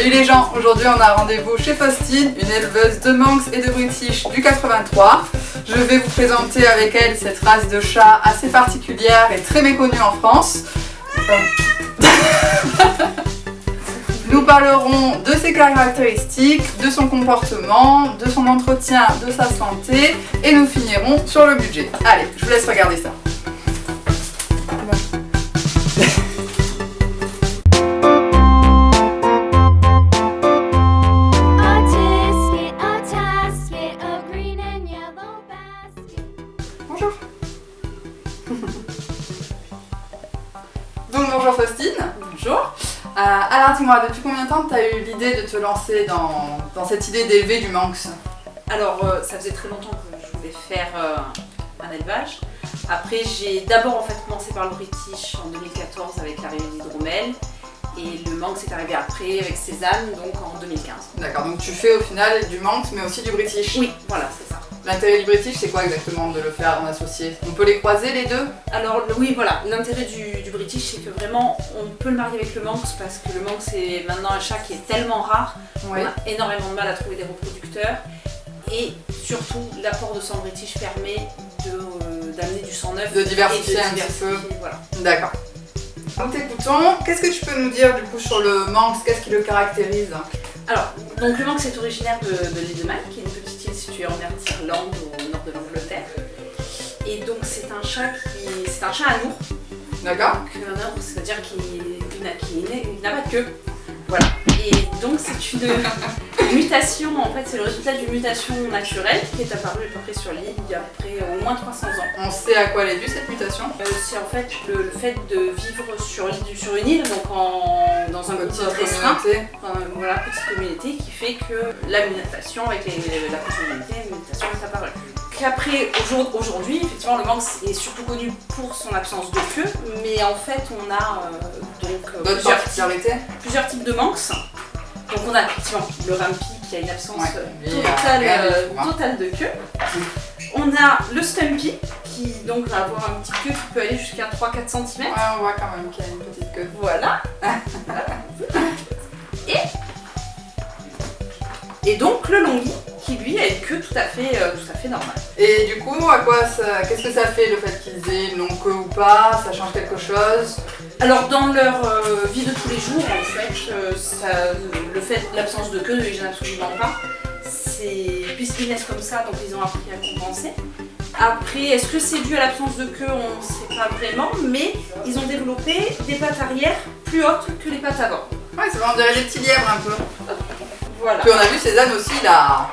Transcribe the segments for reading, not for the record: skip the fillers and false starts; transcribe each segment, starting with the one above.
Salut les gens, aujourd'hui on a rendez-vous chez Faustine, une éleveuse de Manx et de British du 83. Je vais vous présenter avec elle cette race de chat assez particulière et très méconnue en France. Nous parlerons de ses caractéristiques, de son comportement, de son entretien, de sa santé et nous finirons sur le budget. Allez, je vous laisse regarder ça. Bonjour. Donc bonjour Faustine. Bonjour. Alors dis-moi, depuis combien de temps tu as eu l'idée de te lancer dans cette idée d'élever du Manx? Alors ça faisait très longtemps que je voulais faire un élevage. Après j'ai d'abord en fait commencé par le British en 2014 avec l'arrivée d'Hydromel. Et le Manx est arrivé après avec Cézanne, donc en 2015. D'accord, donc tu fais au final du Manx mais aussi du British. Oui, voilà, c'est ça. L'intérêt du British, c'est quoi exactement de le faire en associé? On peut les croiser les deux? Alors oui, voilà, l'intérêt du British, c'est que vraiment on peut le marier avec le Manx parce que le Manx est maintenant un chat qui est tellement rare, Oui. on a énormément de mal à trouver des reproducteurs. Et surtout, l'apport de sang British permet d'amener du sang neuf. De diversifier un petit peu. Voilà. D'accord. Donc t'écoutons, qu'est-ce que tu peux nous dire du coup sur le Manx? Qu'est-ce qui le caractérise? Alors, donc le Manx est originaire de l'île de Man, qui est une petite île située en mer d'Irlande, au nord de l'Angleterre. Et donc c'est un chat à nour. D'accord. Donc un nour, c'est-à-dire qu'il n'a pas de queue. Voilà. Et donc c'est une mutation, en fait c'est le résultat d'une mutation naturelle qui est apparue à peu près sur l'île il y a à peu près au moins 300 ans. On sait à quoi elle est due cette mutation? C'est en fait le fait de vivre sur une île, donc dans un Petite groupe restreint. communauté. Voilà, petite communauté qui fait que la mutation avec la personnalité, la mutation est apparue. Qu'après, aujourd'hui, effectivement, le Manx est surtout connu pour son absence de queue, mais en fait, on a D'autres particularités? plusieurs types de Manx. Donc, on a effectivement le Rampy qui a une absence lui, totale de queue. On a le Stumpy qui donc va avoir une petite queue qui peut aller jusqu'à 3-4 cm. Ouais, on voit quand même qu'il y a une petite queue. Voilà. Et donc le Longy qui lui a une queue tout à fait normale. Et du coup, qu'est-ce que ça fait le fait qu'ils aient une longue queue ou pas? Ça change quelque chose? Alors dans leur vie de tous les jours, en fait, l'absence de queue ne les gêne absolument pas. Puisqu'ils naissent comme ça, donc ils ont appris à compenser. Après, est-ce que c'est dû à l'absence de queue? On ne sait pas vraiment, mais ils ont développé des pattes arrière plus hautes que les pattes avant. Ouais, ça va, on dirait des petits lièvres un peu. Voilà. Puis on a vu Cézanne aussi là.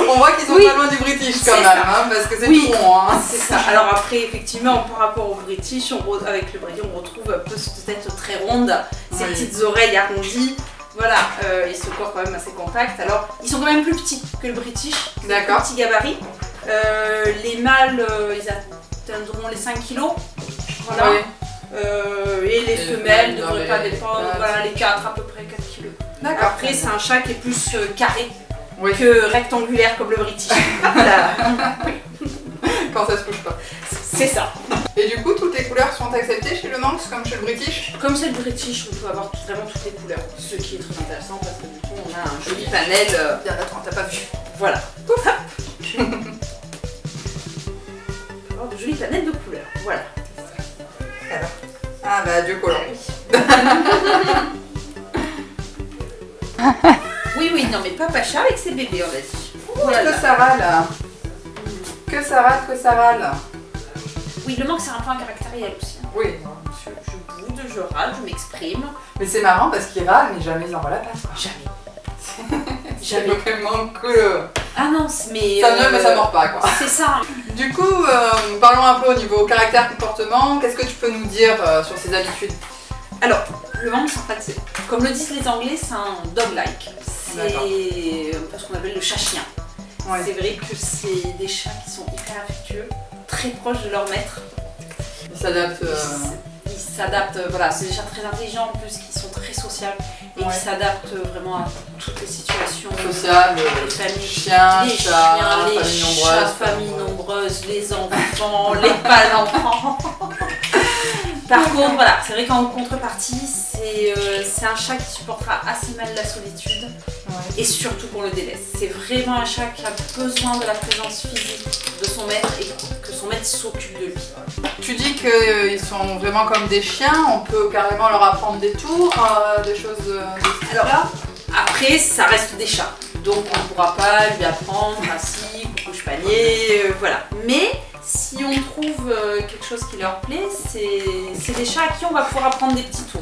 On voit qu'ils sont pas loin du British quand même, hein, parce que c'est tout rond. Hein. C'est ça. Alors après, effectivement, par rapport au British, avec le British, on retrouve un peu cette tête très ronde, ces petites oreilles arrondies. Voilà, et ce corps quand même assez compact. Alors, ils sont quand même plus petits que le British. D'accord. Petit gabarit. Les mâles, ils atteindront les 5 kilos. Voilà. Oui. Et les femelles ne devraient pas dépendre, voilà, les 4 à peu près 4 kilos. D'accord. Après, c'est un chat qui est plus carré que rectangulaire comme le British. Quand ça se couche pas. C'est ça. Et du coup, toutes les couleurs sont acceptées chez le Manx comme chez le British? Comme c'est le British, on peut avoir vraiment toutes les couleurs. Ce qui est très intéressant parce que du coup, on a un joli panel. Bien d'accord, t'as pas vu. Voilà. Pouf. On peut avoir de jolis panels de couleurs. Voilà. Alors. Ah bah Dieu collant. Oui, non mais pas Pacha avec ses bébés, on a dit. Voilà. Que ça râle. Que ça râle. Oui, le Manx c'est un peu un caractère réel aussi. Hein. Oui. Je boude, je râle, je m'exprime. Mais c'est marrant parce qu'il râle mais jamais il envoie la passe. Jamais. Jamais. Vraiment que... Ah non, mais... Ça meurt mais ça mord pas quoi. C'est ça. Du coup, parlons un peu au niveau caractère, comportement. Qu'est-ce que tu peux nous dire sur ses habitudes? Alors, le Manx en fait, comme le disent les Anglais, c'est un dog-like. C'est un peu ce qu'on appelle le chat-chien. Ouais. C'est vrai que c'est des chats qui sont hyper affectueux, très proches de leur maître. Ils s'adaptent. Ils s'adaptent, voilà, c'est des chats très intelligents en plus, qui sont très sociables et qui s'adaptent vraiment à toutes les situations sociales, les familles, chiens, les chats, familles nombreuses, les enfants, les pas d'enfants. Par contre, voilà, c'est vrai qu'en contrepartie, c'est un chat qui supportera assez mal la solitude et surtout qu'on le délaisse. C'est vraiment un chat qui a besoin de la présence physique de son maître et que son maître s'occupe de lui. Tu dis qu'ils sont vraiment comme des chiens, on peut carrément leur apprendre des tours, des choses de ce type-là. Après, ça reste des chats, donc on ne pourra pas lui apprendre assis, coucou panier, voilà. Mais si on trouve quelque chose qui leur plaît, c'est des chats à qui on va pouvoir apprendre des petits tours.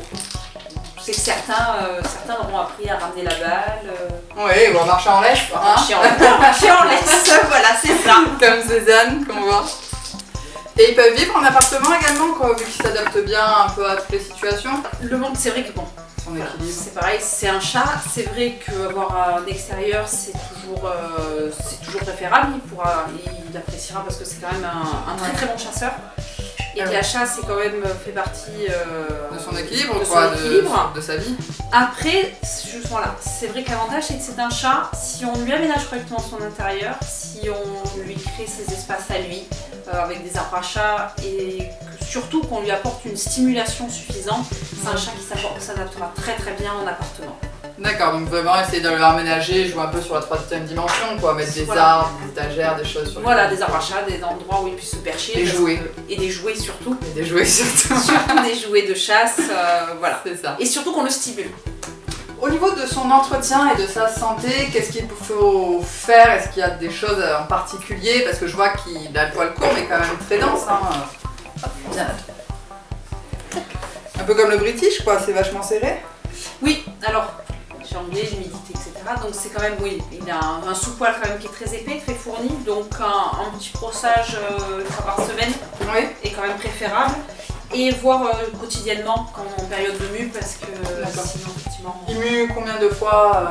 Je sais que certains auront appris à ramener la balle. Oui, ou à marcher en laisse. Marcher en laisse, voilà, c'est ça. Comme Cézanne, qu'on voit. Et ils peuvent vivre en appartement également, quoi, vu qu'ils s'adaptent bien un peu à toutes les situations. Le manque, c'est vrai que bon. Voilà, c'est pareil, c'est un chat. C'est vrai qu'avoir un extérieur, c'est toujours préférable. Il appréciera parce que c'est quand même un très très bon chasseur. Et la chasse, c'est quand même fait partie de son équilibre, de sa vie. Après, justement là, c'est vrai que l'avantage, c'est que c'est un chat. Si on lui aménage correctement son intérieur, si on lui crée ses espaces à lui, avec des arbres à chat et surtout qu'on lui apporte une stimulation suffisante, c'est un chat qui s'adaptera très très bien en appartement. D'accord, donc vraiment essayer de l'aménager, jouer un peu sur la troisième dimension, quoi, mettre des arbres, des étagères, des choses sur des arbres à chat, des endroits où il puisse se percher. Des jouets. Et des jouets surtout. Et des jouets surtout. Surtout des jouets de chasse, voilà. C'est ça. Et surtout qu'on le stimule. Au niveau de son entretien et de sa santé, qu'est-ce qu'il faut faire? Est-ce qu'il y a des choses en particulier? Parce que je vois qu'il a le poil court mais quand même très dense. Bien. Un peu comme le British, quoi, c'est vachement serré. Oui, alors, j'ai anglais, l'humidité, etc. Donc c'est quand même, oui, il a un sous-poil quand même qui est très épais, très fourni. Donc un petit brossage une fois par semaine est quand même préférable. Et voir quotidiennement quand en période de mue parce que sinon effectivement... Il mue combien de fois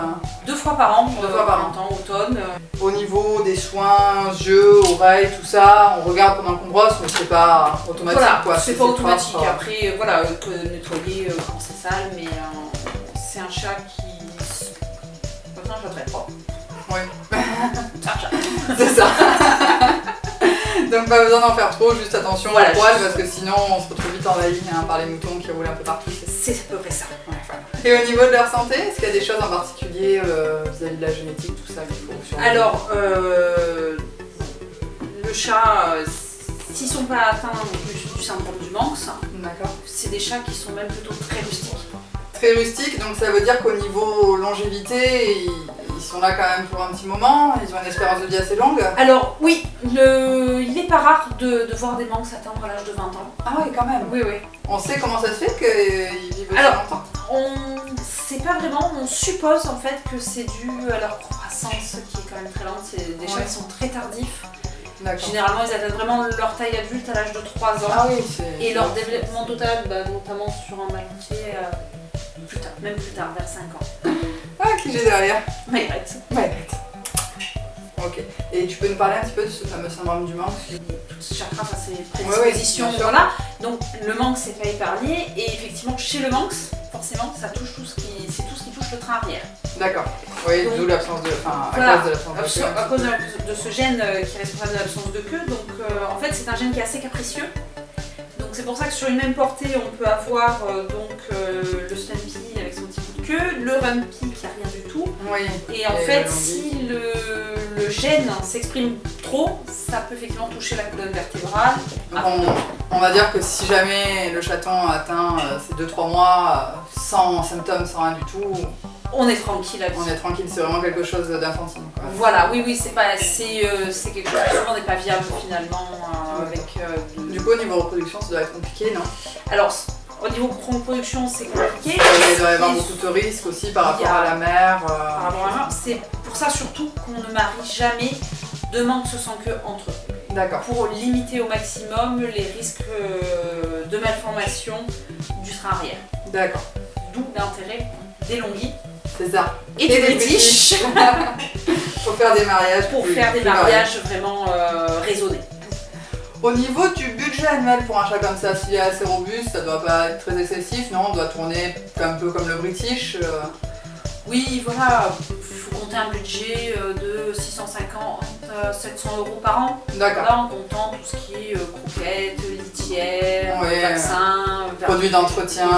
2 fois par an, 2 fois par an, automne. Au niveau des soins, yeux, oreilles, tout ça, on regarde pendant qu'on brosse, mais c'est pas automatique. Voilà, quoi. C'est pas automatique. Propre. Après, voilà, nettoyer quand c'est sale, mais c'est un chat qui... C'est un chat très propre. Oui. C'est un chat. C'est ça. Donc pas besoin d'en faire trop, juste attention au poil parce que sinon on se retrouve vite envahi par les moutons qui roulent un peu partout. C'est à peu près ça. Et au niveau de leur santé, est-ce qu'il y a des choses en particulier vis-à-vis de la génétique, tout ça qu'il faut surveiller? Alors, le chat, s'ils ne sont pas atteints du syndrome du Manx, c'est des chats qui sont même plutôt très rustiques. Très rustiques, donc ça veut dire qu'au niveau longévité, ils sont là quand même pour un petit moment, ils ont une espérance de vie assez longue. Alors oui, il n'est pas rare de voir des Manx atteindre l'âge de 20 ans. Ah oui, quand même. Oui. On sait comment ça se fait qu'ils vivent aussi longtemps? On sait pas vraiment, on suppose en fait que c'est dû à leur croissance qui est quand même très lente. C'est des chats qui sont très tardifs. Généralement, ils atteignent vraiment leur taille adulte à l'âge de 3 ans. Ah oui, et leur développement total, notamment sur un malinois, plus tard, même plus tard, vers 5 ans. Ah, qui j'ai derrière? Maïrette. Ok. Et tu peux nous parler un petit peu de ce fameux syndrome du Manx? Chacun a ses prédispositions, voilà. Donc le Manx c'est pas épargné et effectivement chez le Manx, forcément, ça touche tout ce qui touche le train arrière. D'accord. Oui, d'où l'absence de... Enfin, à cause de l'absence de queue. À cause de ce gène qui est responsable de l'absence de queue. Donc en fait c'est un gène qui est assez capricieux. Donc c'est pour ça que sur une même portée on peut avoir le Stumpy avec son petit bout de queue, le Rumpy qui a rien du tout. Oui. Et en fait si le gène s'exprime trop, ça peut effectivement toucher la colonne vertébrale. On va dire que si jamais le chaton atteint ses 2-3 mois sans symptômes, sans rien du tout, on est tranquille là-dessus. On est tranquille, c'est vraiment quelque chose d'infantile. Voilà, oui, c'est quelque chose qui souvent n'est pas viable finalement. Du coup, au niveau reproduction, ça doit être compliqué, non? Alors, au niveau reproduction, c'est compliqué. Il doit y avoir beaucoup de risques aussi par rapport à la mère. Par rapport à la mère, c'est pour ça surtout qu'on ne marie jamais de Manx sans queue entre eux. D'accord. Pour limiter au maximum les risques de malformation du train arrière. D'accord. D'où l'intérêt des longuis. C'est ça. Et des British. Pour faire des mariages. Pour faire des mariages vraiment raisonnés. Au niveau du budget annuel pour un chat comme ça, s'il est assez robuste, ça doit pas être très excessif, non? On doit tourner un peu comme le British. Oui, voilà, il faut monter un budget de 650 à 700 € par an. D'accord. Là, en comptant tout ce qui est croquettes, litières, vaccins, produits d'entretien,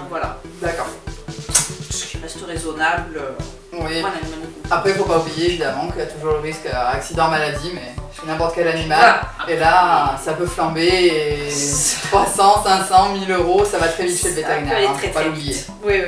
voilà. D'accord. Ce qui reste raisonnable. Oui. Après, il ne faut pas oublier évidemment qu'il y a toujours le risque accident, maladie, mais chez n'importe quel animal. Voilà. Et là, ça peut flamber et 300, 500, 1000 €, ça va très vite chez le vétérinaire. Ça peut aller faut pas l'oublier. Oui.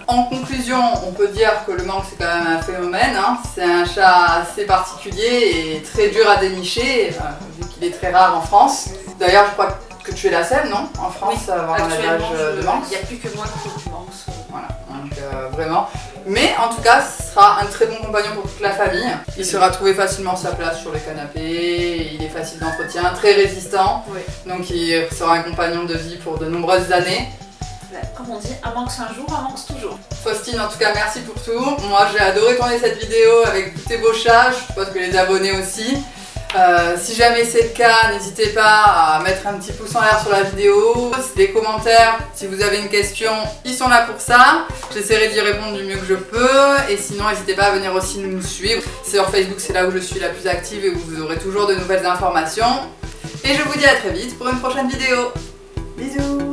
En conclusion, on peut dire que le manque c'est quand même un phénomène. C'est un chat assez particulier et très dur à dénicher, vu qu'il est très rare en France. D'ailleurs, je crois que tu es la seule, non? En France, à avoir un élevage de manx. Il n'y a plus que moi qui fais du manx. Voilà, donc vraiment. Mais en tout cas, ce sera un très bon compagnon pour toute la famille. Il saura trouver facilement sa place sur les canapés, il est facile d'entretien, très résistant. Oui. Donc il sera un compagnon de vie pour de nombreuses années. Comme on dit, un manx un jour, un manx toujours. Faustine, en tout cas, merci pour tout. Moi, j'ai adoré tourner cette vidéo avec tous tes beaux chats. Je suppose que les abonnés aussi. Si jamais c'est le cas, n'hésitez pas à mettre un petit pouce en l'air sur la vidéo, des commentaires. Si vous avez une question, ils sont là pour ça. J'essaierai d'y répondre du mieux que je peux. Et sinon, n'hésitez pas à venir aussi nous suivre. Sur Facebook, c'est là où je suis la plus active et où vous aurez toujours de nouvelles informations. Et je vous dis à très vite pour une prochaine vidéo. Bisous!